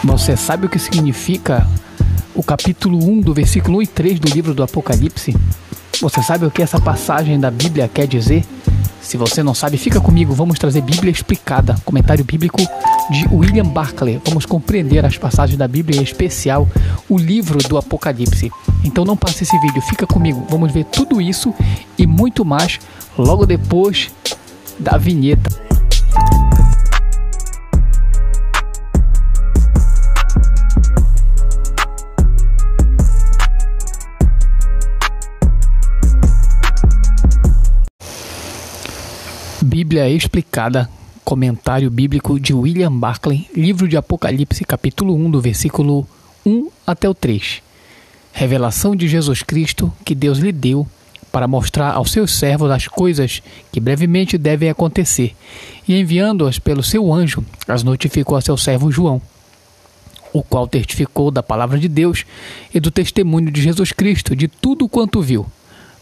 Você sabe o que significa o capítulo 1 do versículo 1 e 3 do livro do Apocalipse? Você sabe o que essa passagem da Bíblia quer dizer? Se você não sabe, fica comigo, vamos trazer Bíblia explicada, comentário bíblico de William Barclay. Vamos compreender as passagens da Bíblia, em especial o livro do Apocalipse. Então não passe esse vídeo, fica comigo, vamos ver tudo isso e muito mais logo depois da vinheta. Bíblia explicada, comentário bíblico de William Barclay, livro de Apocalipse, capítulo 1, do versículo 1 até o 3. Revelação de Jesus Cristo que Deus lhe deu para mostrar aos seus servos as coisas que brevemente devem acontecer, e enviando-as pelo seu anjo, as notificou a seu servo João, o qual testificou da palavra de Deus e do testemunho de Jesus Cristo, de tudo quanto viu.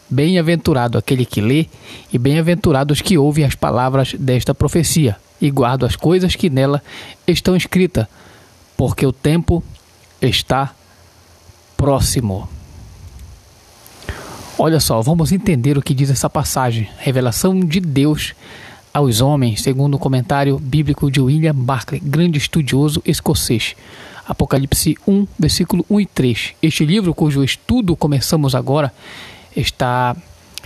Bem-aventurado aquele que lê, e bem-aventurados que ouvem as palavras desta profecia, e guardam as coisas que nela estão escritas, porque o tempo está próximo. Olha só, vamos entender o que diz essa passagem. Revelação de Deus aos homens, segundo o comentário bíblico de William Barclay, grande estudioso escocês. Apocalipse 1, versículo 1 e 3. Este livro, cujo estudo começamos agora, está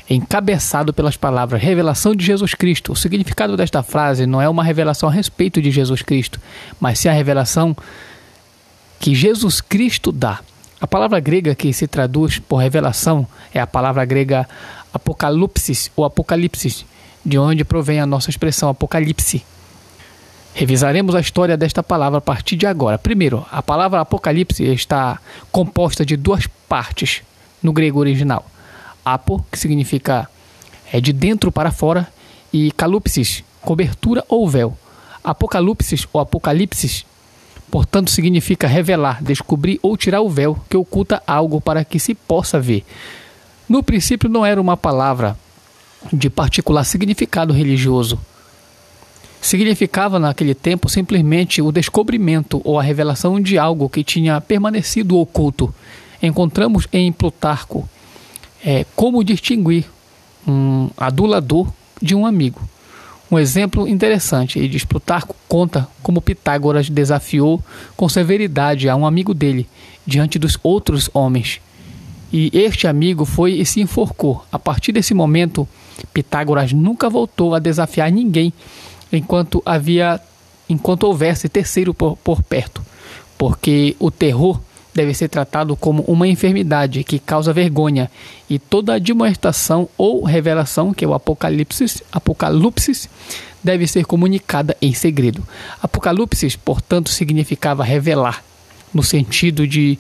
encabeçado pelas palavras revelação de Jesus Cristo. O significado desta frase não é uma revelação a respeito de Jesus Cristo, mas sim a revelação que Jesus Cristo dá. A palavra grega que se traduz por revelação é a palavra grega apocalypsis ou apocalipse, de onde provém a nossa expressão apocalipse. Revisaremos a história desta palavra a partir de agora. Primeiro, a palavra apocalipse está composta de duas partes no grego original. Apo, que significa de dentro para fora, e calupsis, cobertura ou véu. Apocalipsis ou apocalipsis, portanto, significa revelar, descobrir ou tirar o véu que oculta algo para que se possa ver. No princípio não era uma palavra de particular significado religioso. Significava naquele tempo simplesmente o descobrimento ou a revelação de algo que tinha permanecido oculto. Encontramos em Plutarco como distinguir um adulador de um amigo. Um exemplo interessante, ele diz, Plutarco conta como Pitágoras desafiou com severidade a um amigo dele diante dos outros homens. E este amigo foi e se enforcou. A partir desse momento, Pitágoras nunca voltou a desafiar ninguém enquanto houvesse terceiro por perto, porque o terror deve ser tratado como uma enfermidade que causa vergonha, e toda admoestação ou revelação, que é o apocalipse, deve ser comunicada em segredo. Apocalipse, portanto, significava revelar, no sentido de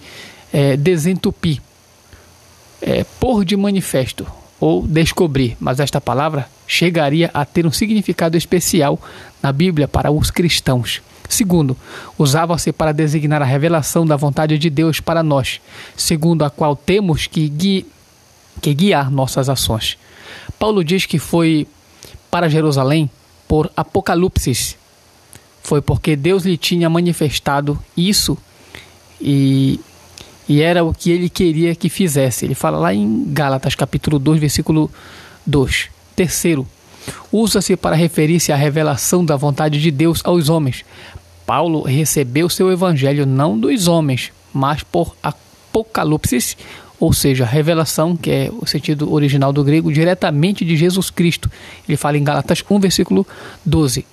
desentupir, pôr de manifesto ou descobrir, mas esta palavra chegaria a ter um significado especial na Bíblia para os cristãos. Segundo, usava-se para designar a revelação da vontade de Deus para nós, segundo a qual temos que guiar nossas ações. Paulo diz que foi para Jerusalém por apocalipse. Foi porque Deus lhe tinha manifestado isso e era o que ele queria que fizesse. Ele fala lá em Gálatas capítulo 2, versículo 2. Terceiro, usa-se para referir-se à revelação da vontade de Deus aos homens. Paulo recebeu seu evangelho não dos homens, mas por apocalipse, ou seja, revelação, que é o sentido original do grego, diretamente de Jesus Cristo. Ele fala em Gálatas 1, versículo 12.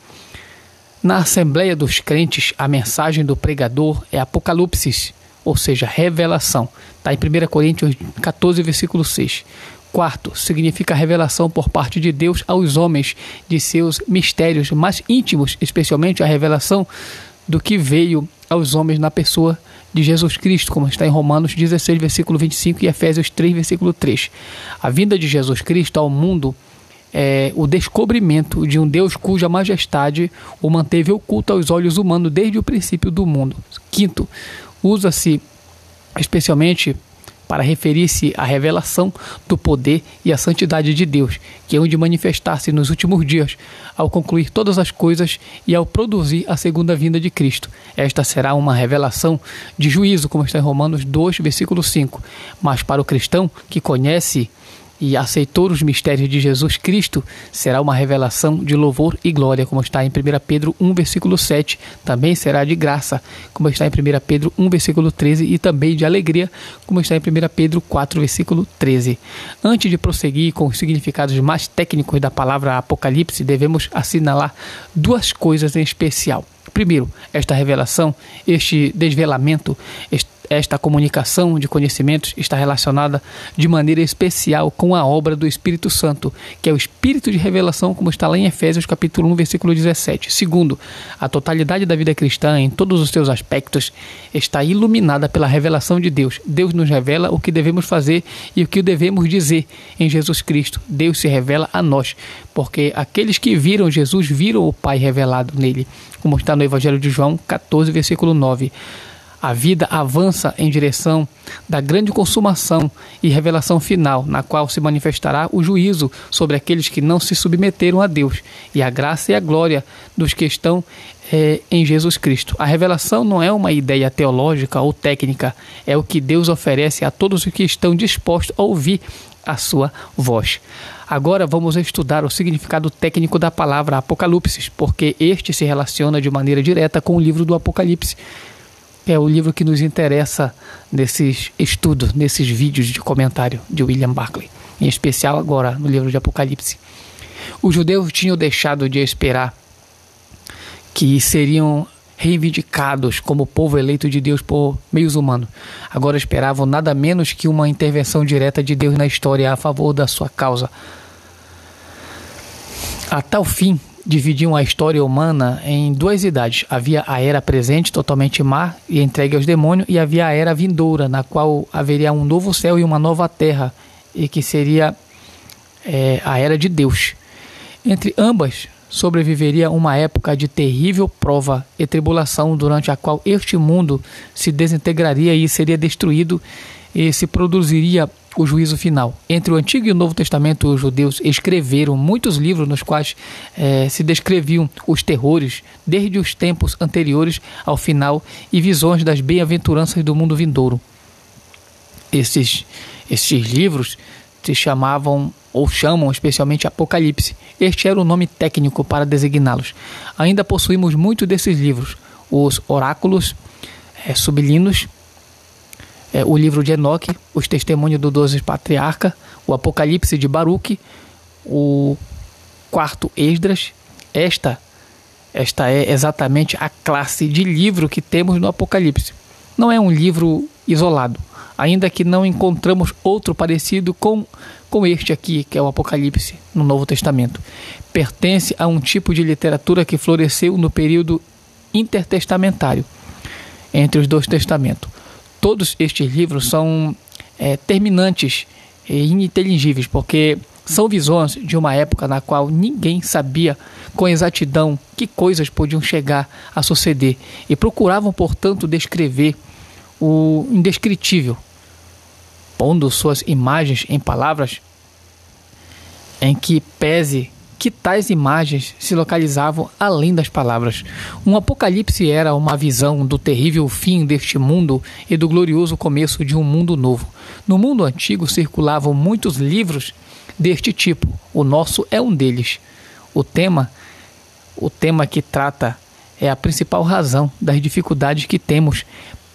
Na Assembleia dos Crentes, a mensagem do pregador é apocalipse, ou seja, revelação. Está em 1 Coríntios 14, versículo 6. Quarto, significa revelação por parte de Deus aos homens de seus mistérios mais íntimos, especialmente a revelação do que veio aos homens na pessoa de Jesus Cristo, como está em Romanos 16, versículo 25 e Efésios 3, versículo 3. A vinda de Jesus Cristo ao mundo é o descobrimento de um Deus cuja majestade o manteve oculto aos olhos humanos desde o princípio do mundo. Quinto, usa-se especialmente para referir-se à revelação do poder e à santidade de Deus, que hão de manifestar-se nos últimos dias, ao concluir todas as coisas e ao produzir a segunda vinda de Cristo. Esta será uma revelação de juízo, como está em Romanos 2, versículo 5. Mas para o cristão que conhece e aceitou os mistérios de Jesus Cristo, será uma revelação de louvor e glória, como está em 1 Pedro 1, versículo 7. Também será de graça, como está em 1 Pedro 1, versículo 13, e também de alegria, como está em 1 Pedro 4, versículo 13. Antes de prosseguir com os significados mais técnicos da palavra Apocalipse, devemos assinalar duas coisas em especial. Primeiro, esta revelação, este desvelamento, esta comunicação de conhecimentos está relacionada de maneira especial com a obra do Espírito Santo, que é o Espírito de revelação, como está lá em Efésios capítulo 1, versículo 17. Segundo, a totalidade da vida cristã, em todos os seus aspectos, está iluminada pela revelação de Deus. Deus nos revela o que devemos fazer e o que devemos dizer em Jesus Cristo. Deus se revela a nós, porque aqueles que viram Jesus viram o Pai revelado nele, como está no Evangelho de João 14, versículo 9. A vida avança em direção da grande consumação e revelação final, na qual se manifestará o juízo sobre aqueles que não se submeteram a Deus, e a graça e a glória dos que estão em Jesus Cristo. A revelação não é uma ideia teológica ou técnica, é o que Deus oferece a todos os que estão dispostos a ouvir a sua voz. Agora vamos estudar o significado técnico da palavra Apocalipse, porque este se relaciona de maneira direta com o livro do Apocalipse. É o livro que nos interessa nesses estudos, nesses vídeos de comentário de William Barclay, em especial agora no livro de Apocalipse. Os judeus tinham deixado de esperar que seriam reivindicados como povo eleito de Deus por meios humanos. Agora esperavam nada menos que uma intervenção direta de Deus na história a favor da sua causa. A tal fim, dividiam a história humana em duas idades. Havia a era presente, totalmente má e entregue aos demônios, e havia a era vindoura, na qual haveria um novo céu e uma nova terra, e que seria a era de Deus. Entre ambas, sobreviveria uma época de terrível prova e tribulação, durante a qual este mundo se desintegraria e seria destruído, e se produziria o juízo final. Entre o Antigo e o Novo Testamento, os judeus escreveram muitos livros nos quais se descreviam os terrores desde os tempos anteriores ao final e visões das bem-aventuranças do mundo vindouro. Esses livros se chamavam ou chamam especialmente Apocalipse. Este era o nome técnico para designá-los. Ainda possuímos muito desses livros: os oráculos sublinos, o livro de Enoque, os testemunhos do 12 patriarca, o Apocalipse de Baruque, o quarto Esdras. Esta é exatamente a classe de livro que temos no Apocalipse. Não é um livro isolado, ainda que não encontramos outro parecido com este aqui, que é o Apocalipse no Novo Testamento. Pertence a um tipo de literatura que floresceu no período intertestamentário, entre os dois testamentos. Todos estes livros são terminantes e ininteligíveis, porque são visões de uma época na qual ninguém sabia com exatidão que coisas podiam chegar a suceder, e procuravam, portanto, descrever o indescritível, pondo suas imagens em palavras em que pese que tais imagens se localizavam além das palavras. Um apocalipse era uma visão do terrível fim deste mundo e do glorioso começo de um mundo novo. No mundo antigo circulavam muitos livros deste tipo. O nosso é um deles. O tema que trata é a principal razão das dificuldades que temos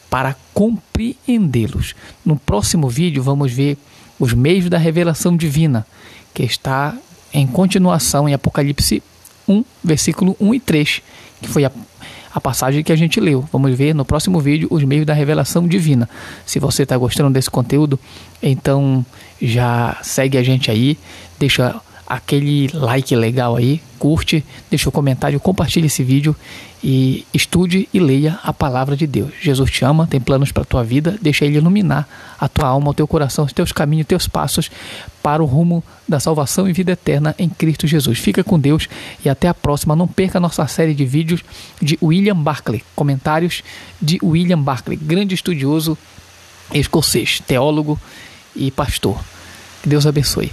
para compreendê-los. No próximo vídeo vamos ver os meios da revelação divina, que está em continuação em Apocalipse 1, versículo 1 e 3, que foi a passagem que a gente leu. Vamos ver no próximo vídeo os meios da revelação divina. Se você está gostando desse conteúdo, então já segue a gente aí, deixa aquele like legal aí, curte, deixa o comentário, compartilhe esse vídeo e estude e leia a palavra de Deus. Jesus te ama, tem planos para a tua vida, deixa Ele iluminar a tua alma, o teu coração, os teus caminhos, os teus passos para o rumo da salvação e vida eterna em Cristo Jesus. Fica com Deus e até a próxima. Não perca a nossa série de vídeos de William Barclay, comentários de William Barclay, grande estudioso escocês, teólogo e pastor. Que Deus abençoe.